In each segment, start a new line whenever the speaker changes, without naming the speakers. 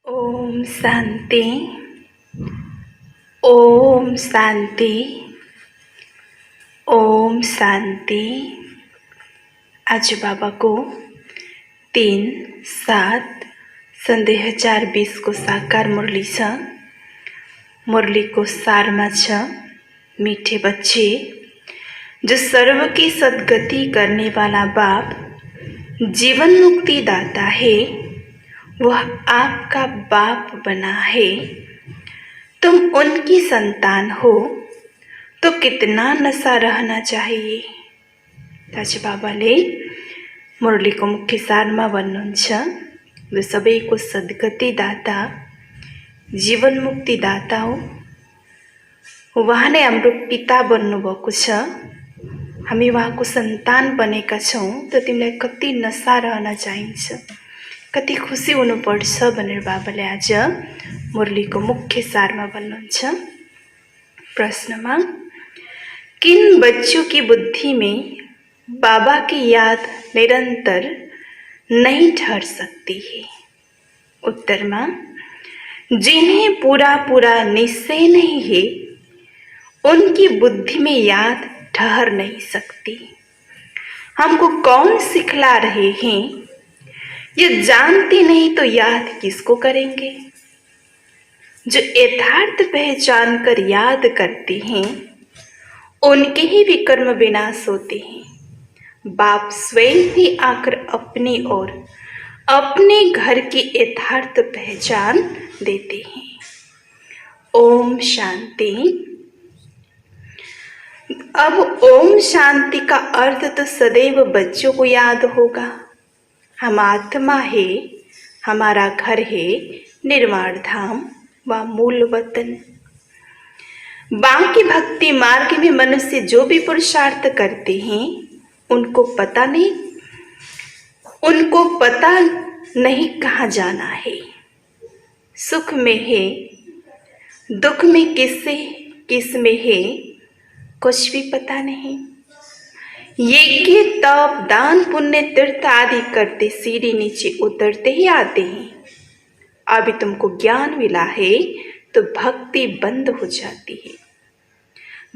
ओम शांति। ओम शांति। ओम शांति। आज बाबा को 3/7 सन् 2020 को साकार मुरली छ। मुरली को सार में छ, मीठे बच्चे, जो सर्व की सद्गति करने वाला बाप जीवन मुक्ति दाता है, वह आपका बाप बना है। तुम उनकी संतान हो तो कितना नशा रहना चाहिए। आज बाबाले मुरलीको मुख्य सारमा भन्नुहुन्छ, जो सबैको सद्गति दाता, जीवन मुक्ति दाता हो। उहाँ नै हाम्रो पिता बन्नुभएको छ। हामी उहाँको सन्तान बनेका छौँ, त तिमीलाई कति नशा रहन चाहिन्छ, कति खुसी हुनुपर्छ भनेर बाबाले आज मुरलीको मुख्य सारमा भन्नुहुन्छ। प्रश्नमा, किन बच्चों की बुद्धि में बाबा की याद निरंतर नहीं ठहर सकती है। उत्तर में, जिन्हें पूरा पूरा निश्चय नहीं है, उनकी बुद्धि में याद ठहर नहीं सकती। हमको कौन सिखला रहे हैं, ये जानते नहीं तो याद किसको करेंगे। जो यथार्थ पहचान कर याद करते हैं, उनके ही विकर्म विनाश होते हैं। बाप स्वयं ही आकर अपनी और अपने घर की यथार्थ पहचान देते हैं। ओम शांति। अब ओम शांति का अर्थ तो सदैव बच्चों को याद होगा। हम आत्मा है, हमारा घर है निर्वाण धाम व मूल वतन। बाकी भक्ति मार्ग में मनुष्य जो भी पुरुषार्थ करते हैं, उनको पता नहीं कहाँ जाना है। सुख में है, दुख में किस में है, कुछ भी पता नहीं। यज्ञ तप दान पुण्य तीर्थ आदि करते सीढ़ी नीचे उतरते ही आते हैं। अभी तुमको ज्ञान मिला है तो भक्ति बंद हो जाती है।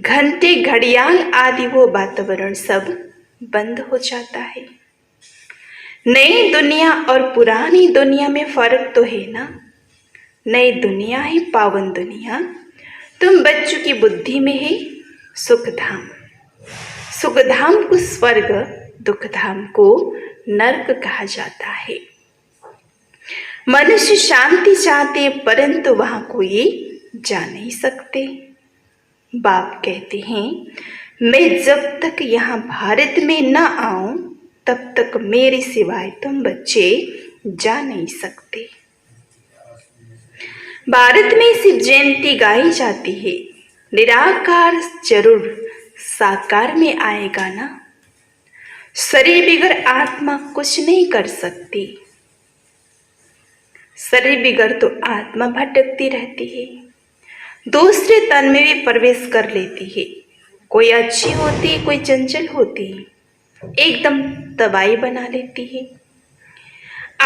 घंटे घड़ियाल आदि वो वातावरण सब बंद हो जाता है। नई दुनिया और पुरानी दुनिया में फर्क तो है ना। नई दुनिया है पावन दुनिया। तुम बच्चों की बुद्धि में है सुख धाम। सुख धाम को स्वर्ग, दुख धाम को नरक कहा जाता है। मनुष्य शांति चाहते, परंतु वहां कोई जा नहीं सकते। बाप कहते हैं, मैं जब तक यहाँ भारत में न आऊं, तब तक मेरे सिवाय तुम बच्चे जा नहीं सकते। भारत में शिव जयंती गाई जाती है। निराकार जरूर साकार में आएगा ना। शरीर बिगर आत्मा कुछ नहीं कर सकती। शरीर बिगर तो आत्मा भटकती रहती है, दूसरे तन में भी प्रवेश कर लेती है। कोई अच्छी होती है, कोई चंचल होती है, एकदम तबाही बना लेती है।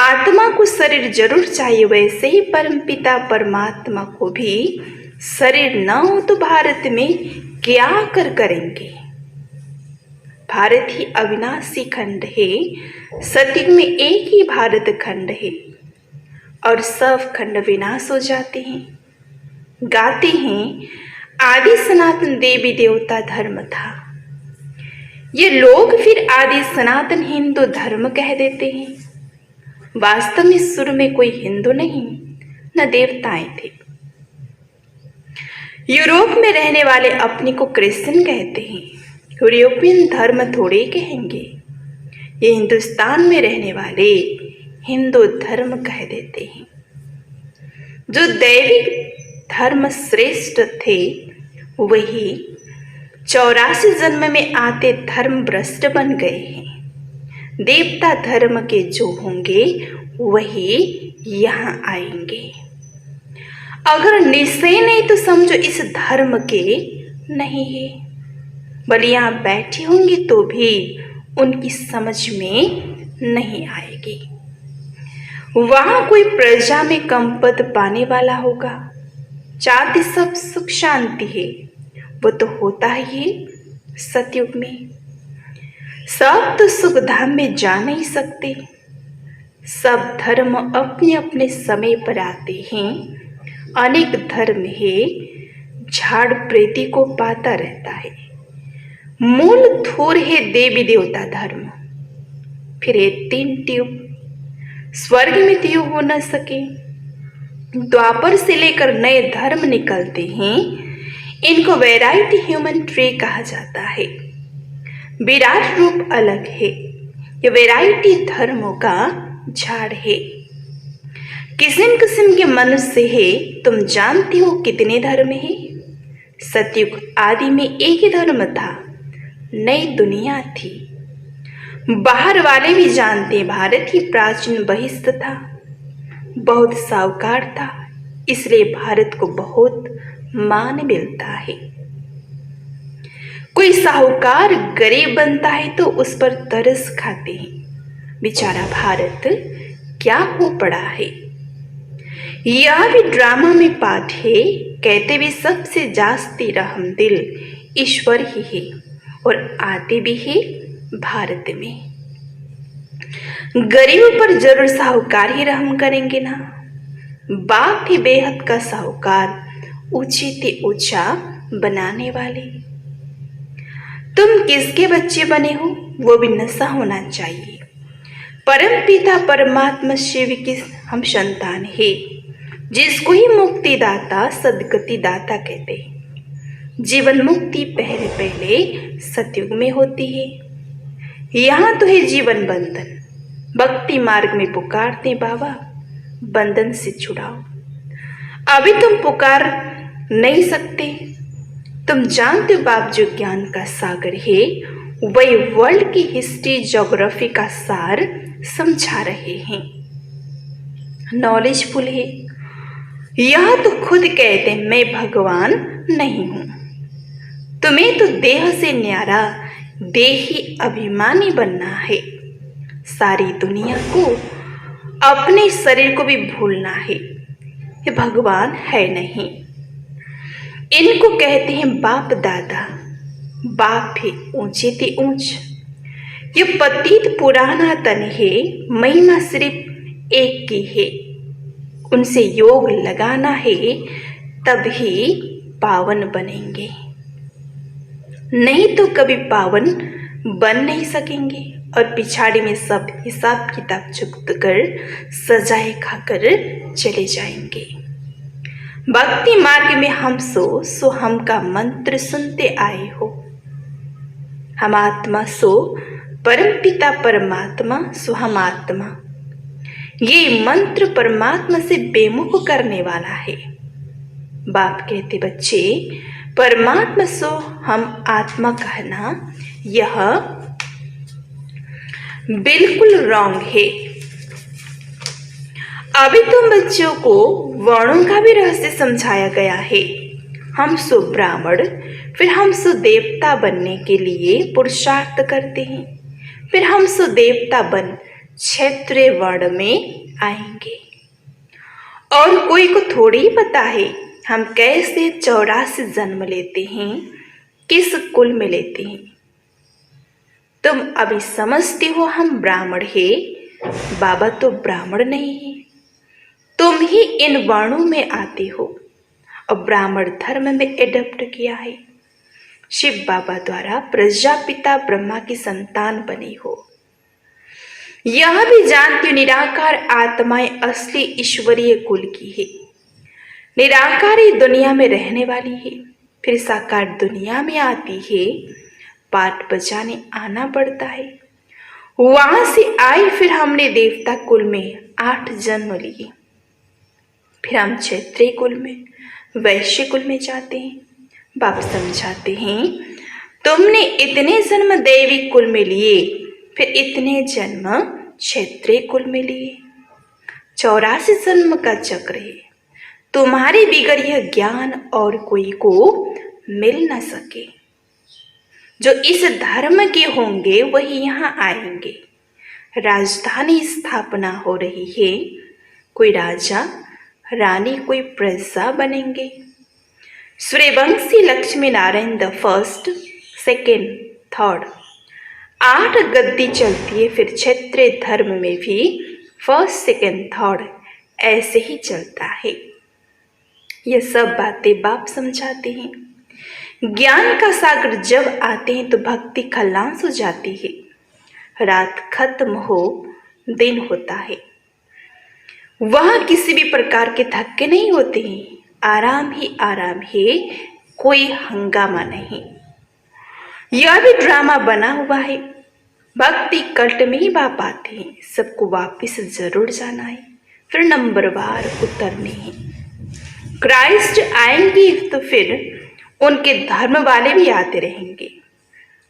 आत्मा को शरीर जरूर चाहिए, वैसे ही परमपिता परमात्मा को भी शरीर न हो तो भारत में क्या करेंगे। भारत ही अविनाशी खंड है। सतयुग में एक ही भारत खंड है और सब खंड विनाश हो जाते हैं। गाते हैं, आदि सनातन देवी देवता धर्म था। ये लोग फिर आदि सनातन हिंदू धर्म कह देते हैं। वास्तव में शुरू में कोई हिंदू नहीं, न देवताएं थे। यूरोप में रहने वाले अपने को क्रिश्चियन कहते हैं। यूरोपियन धर्म थोड़े कहेंगे। ये हिंदुस्तान में रहने वाले हिंदू धर्म कह देते हैं। जो दैविक धर्म श्रेष्ठ थे, वही 84 जन्म में आते धर्म भ्रष्ट बन गए हैं। देवता धर्म के जो होंगे वही यहाँ आएंगे। अगर निश्चय नहीं तो समझो इस धर्म के नहीं है। भले यहाँ बैठे होंगे तो भी उनकी समझ में नहीं आएगी। वहां कोई प्रजा में कम पद पाने वाला होगा। चाहते सब सुख शांति है, वो तो होता ही है सतयुग में। सब तो सुख धाम में जा नहीं सकते। सब धर्म अपने अपने समय पर आते हैं। अनेक धर्म है, झाड़ प्रेती को पाता रहता है। मूल थोर है देवी देवता धर्म। फिर ये 3 ट्यूब स्वर्ग में तो हो न सके। द्वापर से लेकर नए धर्म निकलते हैं। इनको वैरायटी ह्यूमन ट्री कहा जाता है। विराट रूप अलग है, ये वैरायटी धर्मों का झाड़ है। किस्म किस्म के मनुष्य है। तुम जानती हो कितने धर्म है? सतयुग आदि में एक ही धर्म था, नई दुनिया थी। बाहर वाले भी जानते, भारत ही प्राचीन बहिष्ठ था, बहुत साहूकार था, इसलिए भारत को बहुत मान मिलता है। कोई साहूकार गरीब बनता है तो उस पर तरस खाते हैं। बेचारा भारत क्या हो पड़ा है। यह भी ड्रामा में पाठ है। कहते भी सबसे जास्ती रहम दिल ईश्वर ही है और आते भी है भारत में। गरीबों पर जरूर साहूकार ही रहम करेंगे ना। बाप भी बेहद का साहूकार, ऊंचे ते ऊंचा बनाने वाले। तुम किसके बच्चे बने हो वो भी नशा होना चाहिए। परम पिता परमात्मा शिव की हम संतान है, जिसको ही मुक्ति दाता सदगति दाता कहते हैं। जीवन मुक्ति पहले पहले सतयुग में होती है। यहाँ तो है जीवन बंधन। भक्ति मार्ग में पुकारते बाबा बंधन से छुड़ाओ। अभी तुम पुकार नहीं सकते। तुम जानते हो बाप जो ज्ञान का सागर है, वही वर्ल्ड की हिस्ट्री ज्योग्राफी का सार समझा रहे हैं। नॉलेजफुल है। यह तो खुद कहते हैं मैं भगवान नहीं हूं। तुम्हें तो देह से न्यारा देही अभिमानी बनना है। सारी दुनिया को, अपने शरीर को भी भूलना है। ये भगवान है नहीं। इनको कहते हैं बाप दादा। बाप भी ऊंचे ते ऊंच। ये पतित पुराना तन है, महिमा सिर्फ एक की है। उनसे योग लगाना है, तभी पावन बनेंगे, नहीं तो कभी पावन बन नहीं सकेंगे। और पिछाड़ी में सब हिसाब किताब चुकत कर सजाए खाकर चले जाएंगे। भक्ति मार्ग में हम सो हम का मंत्र सुनते आए हो। हम आत्मा सो परम पिता परमात्मा सो हम आत्मा। ये मंत्र परमात्मा से बेमुख करने वाला है। बाप कहते बच्चे परमात्मा सो हम आत्मा कहना यह बिल्कुल रॉन्ग है। अभी तुम बच्चों को वर्णों का भी रहस्य समझाया गया है। हम सो ब्राह्मण, फिर हम सो देवता बनने के लिए पुरुषार्थ करते हैं। फिर हम सो देवता बन क्षत्रिय वर्ण में आएंगे। और कोई को थोड़ी ही पता है हम कैसे 84 जन्म लेते हैं, किस कुल में लेते हैं। तुम अभी समझते हो हम ब्राह्मण है, बाबा तो ब्राह्मण नहीं है। तुम ही इन वर्णों में आते हो और ब्राह्मण धर्म में एडप्ट किया है। शिव बाबा द्वारा प्रजापिता ब्रह्मा की संतान बनी हो। यह भी जानती हो निराकार आत्माएं असली ईश्वरीय कुल की है। निराकारी दुनिया में रहने वाली है, फिर साकार दुनिया में आती है। पाठ बजाने आना पड़ता है। वहां से आई, फिर हमने देवता कुल में 8 जन्म लिए। फिर हम क्षत्रिय कुल में, वैश्य कुल में जाते हैं। बाप समझाते हैं तुमने इतने जन्म देवी कुल में लिए, फिर इतने जन्म क्षत्रिय कुल में लिए। 84 जन्म का चक्र है। तुम्हारे बिगड़ यह ज्ञान और कोई को मिल न सके। जो इस धर्म के होंगे वही यहाँ आएंगे। राजधानी स्थापना हो रही है। कोई राजा रानी कोई प्रजा बनेंगे। Suryavanshi Lakshmi Narayan the first, second, third, 8 गद्दी चलती है। फिर क्षत्रिय धर्म में भी फर्स्ट सेकेंड थर्ड ऐसे ही चलता है। ये सब बातें बाप समझाते हैं। ज्ञान का सागर जब आते हैं तो भक्ति खल्लास हो जाती है। रात खत्म हो दिन होता है। वहां किसी भी प्रकार के धक्के नहीं होते हैं। आराम ही आराम है, कोई हंगामा नहीं। यह भी ड्रामा बना हुआ है। भक्ति कल्ट में ही बाप आते हैं। सबको वापिस जरूर जाना है, फिर नंबरवार उतरने हैं। क्राइस्ट आएंगे तो फिर उनके धर्म वाले भी आते रहेंगे।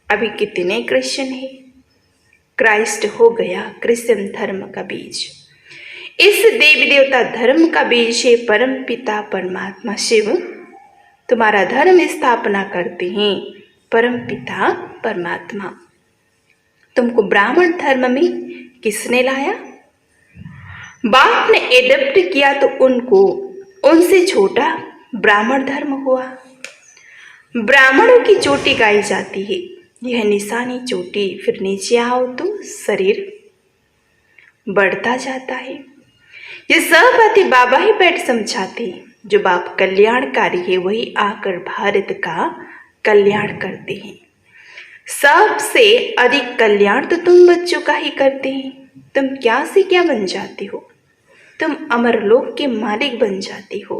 अभी कितने क्रिश्चियन हैं? क्राइस्ट हो गया क्रिश्चियन धर्म का बीज। इस देवी देवता धर्म का बीज है परम पिता परमात्मा शिव। तुम्हारा धर्म स्थापना करते हैं परम पिता परमात्मा। तुमको ब्राह्मण धर्म में किसने लाया? बाप ने एडप्ट किया तो उनको उनसे छोटा ब्राह्मण धर्म हुआ। ब्राह्मणों की चोटी गाई जाती है, यह निशानी चोटी। फिर नीचे आओ तो शरीर बढ़ता जाता है। ये सब बातें बाबा ही बैठ समझाते हैं। जो बाप कल्याणकारी है वही आकर भारत का कल्याण करते हैं। सबसे अधिक कल्याण तो तुम बच्चों का ही करते हैं। तुम क्या से क्या बन जाते हो? तुम अमरलोक के मालिक बन जाते हो।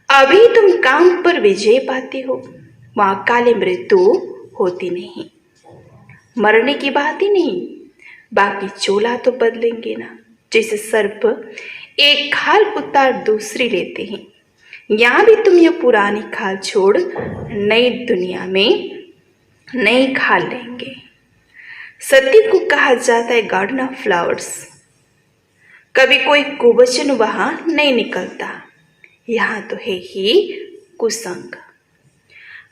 अभी तुम काम पर विजय पाते हो। वहां काले मृत्यु होती नहीं, मरने की बात ही नहीं। बाकी चोला तो बदलेंगे ना। जैसे सर्प एक खाल उतार दूसरी लेते हैं, यहाँ भी तुम ये पुरानी खाल छोड़ नई दुनिया में नई खाल लेंगे। सती को कहा जाता है गार्डन ऑफ फ्लावर्स। कभी कोई कुवचन वहां नहीं निकलता। यहाँ तो है ही कुसंग,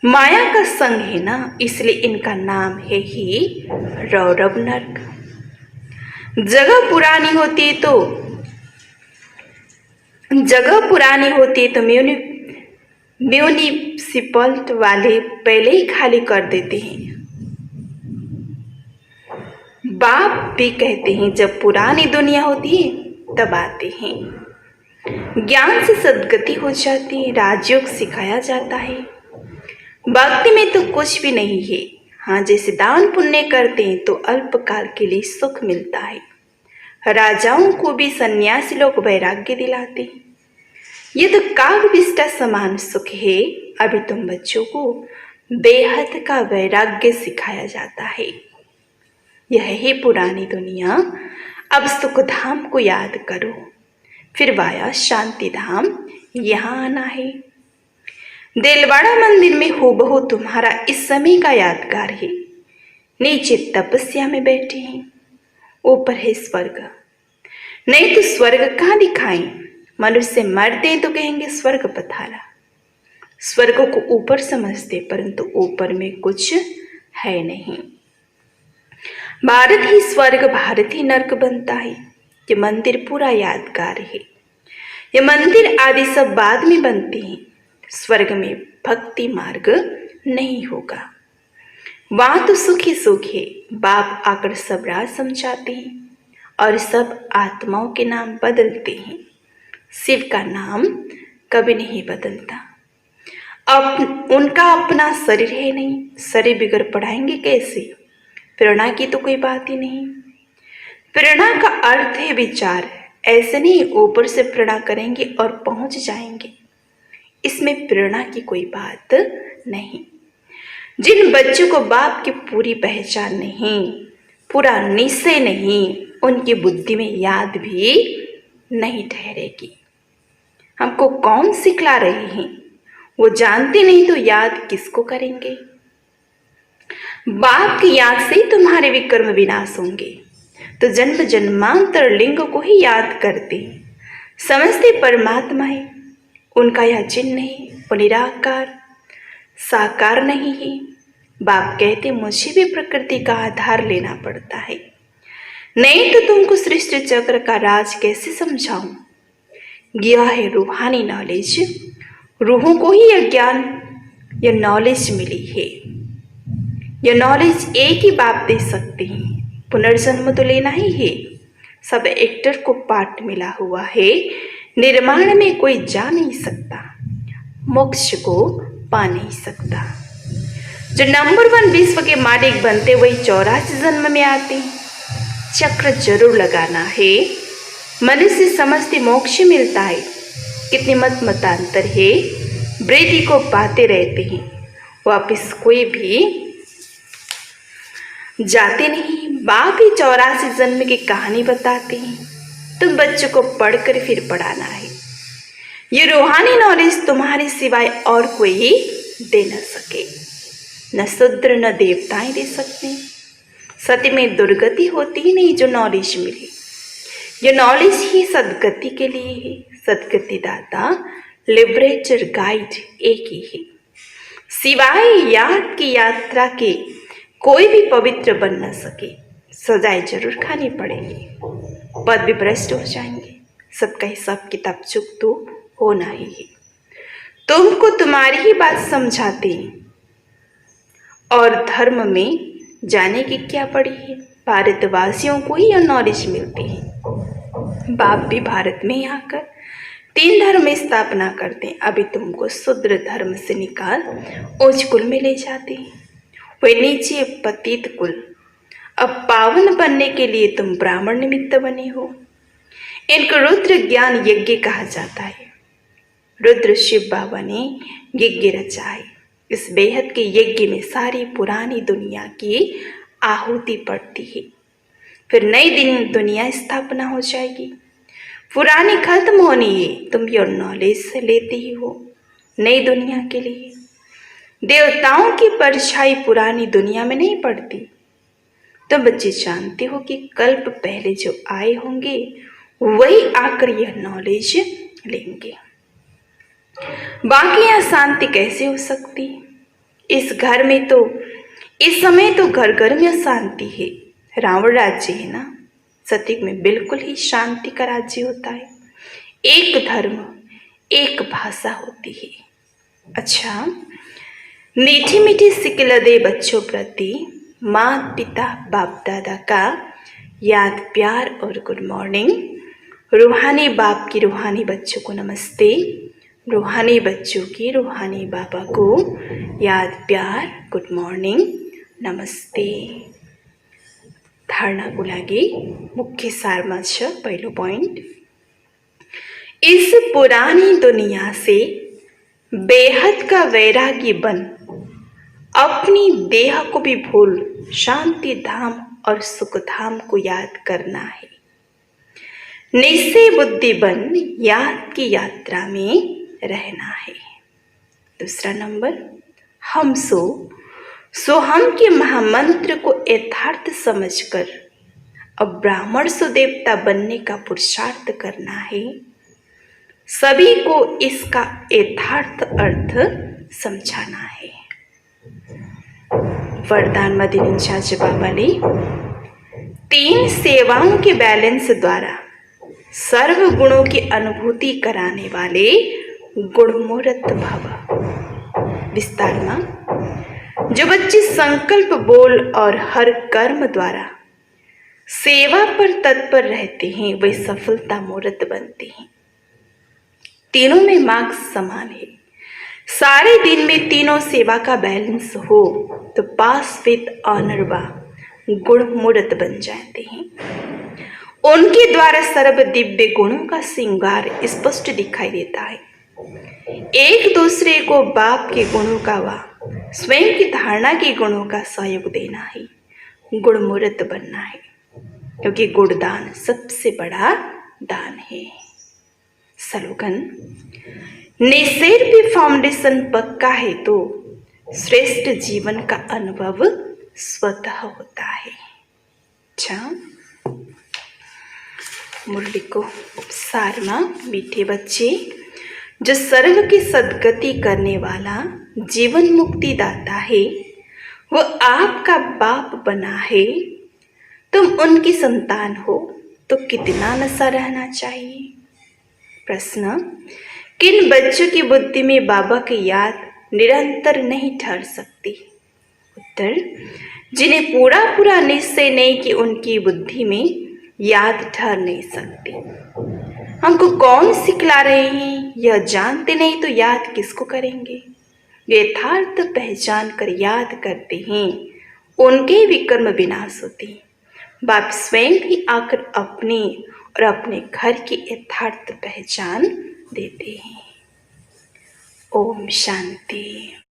माया का संग है ना, इसलिए इनका नाम है ही रौरव नर्क। जगह पुरानी होती है तो म्यूनिसिपल वाले पहले ही खाली कर देते हैं। बाप भी कहते हैं जब पुरानी दुनिया होती है तब आते हैं। ज्ञान से सद्गति हो जाती है, राजयोग सिखाया जाता है। भक्ति में तो कुछ भी नहीं है। हाँ, जैसे दान पुण्य करते हैं तो अल्पकाल के लिए सुख मिलता है। राजाओं को भी सन्यासी लोग वैराग्य दिलाते हैं। ये तो काग विष्टा समान सुख है। अभी तुम बच्चों को बेहद का वैराग्य सिखाया जाता है। यह है पुरानी दुनिया। अब सुख धाम को याद करो, फिर वाया शांति धाम यहाँ आना है। देलवाड़ा मंदिर में हूबहू तुम्हारा इस समय का यादगार है। नीचे तपस्या में बैठे हैं, ऊपर है स्वर्ग। नहीं तो स्वर्ग कहाँ दिखाएं? मनुष्य मरते तो कहेंगे स्वर्ग पधारा। स्वर्ग को ऊपर समझते, परंतु ऊपर में कुछ है नहीं। भारत ही स्वर्ग भारत ही नर्क बनता है। ये मंदिर पूरा यादगार है। ये मंदिर आदि सब बाद में बनते हैं। स्वर्ग में भक्ति मार्ग नहीं होगा। वहां तो सुख ही सुख है। बाप आकर सब राज समझाते हैं और सब आत्माओं के नाम बदलते हैं। शिव का नाम कभी नहीं बदलता। अब उनका अपना शरीर है नहीं, शरीर बिगड़ पढ़ाएंगे कैसे? प्रेरणा की तो कोई बात ही नहीं। प्रेरणा का अर्थ है विचार। ऐसे नहीं ऊपर से प्रेरणा करेंगे और पहुंच जाएंगे। इसमें प्रेरणा की कोई बात नहीं। जिन बच्चों को बाप की पूरी पहचान नहीं, पूरा निश्चय नहीं, उनकी बुद्धि में याद भी नहीं ठहरेगी। हमको कौन सिखला रहे हैं? वो जानते नहीं तो याद किसको करेंगे? बाप की याद से ही तुम्हारे विकर्म विनाश होंगे। तो जन्म जन्मांतर लिंग को ही याद करते, समझते परमात्मा है। उनका यह चिन्ह है, वो निराकार साकार नहीं है। बाप कहते मुझे भी प्रकृति का आधार लेना पड़ता है। नहीं तो तुमको सृष्टि चक्र का राज कैसे समझाऊं। यह है रूहानी नॉलेज। रूहों को ही यह ज्ञान, यह नॉलेज मिली है। यह नॉलेज एक ही बाप दे सकते हैं। पुनर्जन्म तो लेना ही है। सब एक्टर को पार्ट मिला हुआ है। निर्माण में कोई जा नहीं सकता, मोक्ष को पा नहीं सकता। जो नंबर 1 विश्व के मालिक बनते वही 84 जन्म में आते। चक्र जरूर लगाना है। मनुष्य समझते मोक्ष मिलता है। कितने मतांतर है। वृद्धि को पाते रहते हैं, वापिस कोई भी जाते नहीं। बाप ही 84 जन्म की कहानी बताते हैं। तुम बच्चों को पढ़कर फिर पढ़ाना है। ये रूहानी नॉलेज तुम्हारे सिवाय और कोई दे न सके। न शूद्र न देवताएं दे सकते। सत्य में दुर्गति होती ही नहीं जो नॉलेज मिली। ये नॉलेज ही सदगति के लिए है। सदगति दाता लिबरेटर गाइड एक ही है। सिवाय याद की यात्रा के कोई भी पवित्र बन न सके। सजाएं जरूर खानी पड़ेगी, पद भी भ्रष्ट हो जाएंगे। सबका हिसाब किताब चुक तो होना ही है। तुमको तुम्हारी ही बात समझाते हैं और धर्म में जाने की क्या पड़ी है। भारतवासियों को ही यह नॉलेज मिलती है। बाप भी भारत में ही आकर 3 धर्म में स्थापना करते हैं। अभी तुमको शूद्र धर्म से निकाल उच्च कुल में ले जाते हैं। वे नीचे पतित कुल। अब पावन बनने के लिए तुम ब्राह्मण निमित्त बने हो। इनको रुद्र ज्ञान यज्ञ कहा जाता है। रुद्र शिव बाबा ने यज्ञ रचा है। इस बेहद के यज्ञ में सारी पुरानी दुनिया की आहुति पड़ती है। फिर नई दुनिया स्थापना हो जाएगी। पुरानी खत्म होनी है। तुम योर नॉलेज लेते ही हो नई दुनिया के लिए। देवताओं की परछाई पुरानी दुनिया में नहीं पड़ती। तुम बच्चे जानते हो कि कल्प पहले जो आए होंगे वही आकर यह नॉलेज लेंगे। बाकी यहाँ शांति कैसे हो सकती। इस घर में तो इस समय तो घर घर में शांति है। रावण राज्य है ना। सतयुग में बिल्कुल ही शांति का राज्य होता है। एक धर्म एक भाषा होती है। अच्छा, मीठी मीठी सिकल दे बच्चों प्रति माँ पिता बाप दादा का याद प्यार और गुड मॉर्निंग। रूहानी बाप की रूहानी बच्चों को नमस्ते। रूहानी बच्चों की रूहानी बाबा को याद प्यार गुड मॉर्निंग नमस्ते। धारणा को लागे मुख्य सारमा छ पहलो पॉइंट। इस पुरानी दुनिया से बेहद का वैरागी बन अपनी देह को भी भूल शांति धाम और सुख धाम को याद करना है। निश्चय बुद्धि बन याद की यात्रा में रहना है। दूसरा नंबर, हम सो हम के महामंत्र को यथार्थ समझकर अब ब्राह्मण सो देवता बनने का पुरुषार्थ करना है। सभी को इसका यथार्थ अर्थ समझाना है। वरदान मदीन इंचार्ज बाबा ने 3 सेवाओं के बैलेंस द्वारा सर्व गुणों की अनुभूति कराने वाले गुणमूर्त भव। विस्तार में जो बच्चे संकल्प बोल और हर कर्म द्वारा सेवा पर तत्पर रहते हैं वे सफलता मूर्त बनते हैं। तीनों में मार्क्स समान है। सारे दिन में तीनों सेवा का बैलेंस हो तो पास विद ऑनर व गुण मूर्त बन जाते हैं। उनके द्वारा सर्व दिव्य गुणों का श्रृंगार स्पष्ट दिखाई देता है। एक दूसरे को बाप के गुणों का व स्वयं की धारणा के गुणों का सहयोग देना है। गुणमूर्त बनना है, क्योंकि गुणदान सबसे बड़ा दान है। स्लोगन, निश्चय भी फाउंडेशन पक्का है तो श्रेष्ठ जीवन का अनुभव स्वतः होता है। अच्छा, मुरली को सारमा, मीठे बच्चे, जो सर्व की सद्गति करने वाला जीवन मुक्ति दाता है वो आपका बाप बना है। तुम उनकी संतान हो तो कितना नशा रहना चाहिए। प्रश्न, किन बच्चों की बुद्धि में बाबा की याद निरंतर नहीं ठहर सकती। उत्तर, जिन्हें पूरा पूरा निश्चय नहीं कि उनकी बुद्धि में याद ठहर नहीं सकती। हमको कौन सिखला रहे हैं यह जानते नहीं तो याद किसको करेंगे। यथार्थ पहचान कर याद करते हैं, उनके विकर्म विनाश होते हैं। बाप स्वयं ही आकर अपने और अपने घर की यथार्थ पहचान देते हैं। ओम शांति।